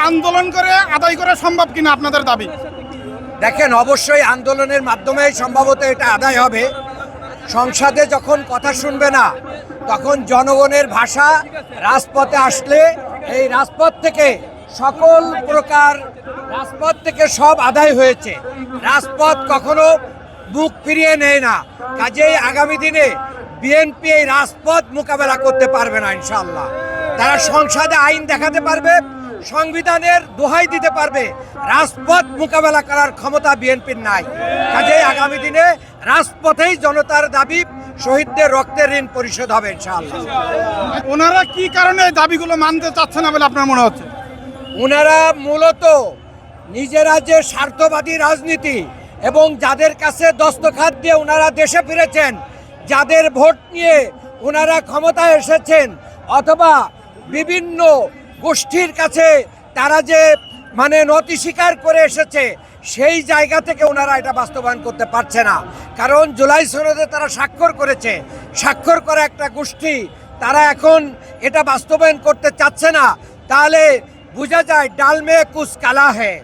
আন্দোলন করে আদায় করা সম্ভব কিনা আপনাদের দাবি? দেখেন, অবশ্যই আন্দোলনের মাধ্যমে সম্ভবত এটা আদায় হবে। সংসদে যখন কথা শুনবে না, তখন জনগণের ভাষা রাজপথে আসলে এই রাজপথ থেকে সকল প্রকার রাজপথ থেকে সব আদায় হয়েছে। রাজপথ কখনো মুখ ফিরিয়ে নেয় না। কাজেই আগামী দিনে বিএনপি এই রাজপথ মোকাবেলা করতে পারবে না ইনশাআল্লাহ। তারা সংসদে আইন দেখাতে পারবে, সংবিধানের দোহাই দিতে পারবে, রাজপথ মোকাবেলা করার ক্ষমতা বিএনপির নাই। কাজেই আগামী দিনে রাজপথেই জনতার দাবি, শহীদদের রক্তের ঋণ পরিশোধ হবে ইনশাআল্লাহ। ওনারা কি কারণে এই দাবিগুলো মানতে চাচ্ছে না বলে আপনার মনে হচ্ছে? ওনারা মূলত নিজেরা যে স্বার্থবাদী রাজনীতি এবং যাদের কাছে দস্তখত দিয়ে ওনারা দেশে ফিরেছেন, যাদের ভোট নিয়ে ওনারা ক্ষমতায় এসেছেন, অথবা বিভিন্ন গোষ্ঠীর কাছে তারা যে নতি স্বীকার করে এসেছে, সেই জায়গা থেকে ওনারা এটা বাস্তবায়ন করতে পারছে না। কারণ জুলাই সনদে তারা স্বাক্ষর করেছে, স্বাক্ষর করা একটা গোষ্ঠী, তারা এখন এটা বাস্তবায়ন করতে চাচ্ছে না। তাহলে বোঝা যায় ডাল মে কুছ কালা হ্যায়।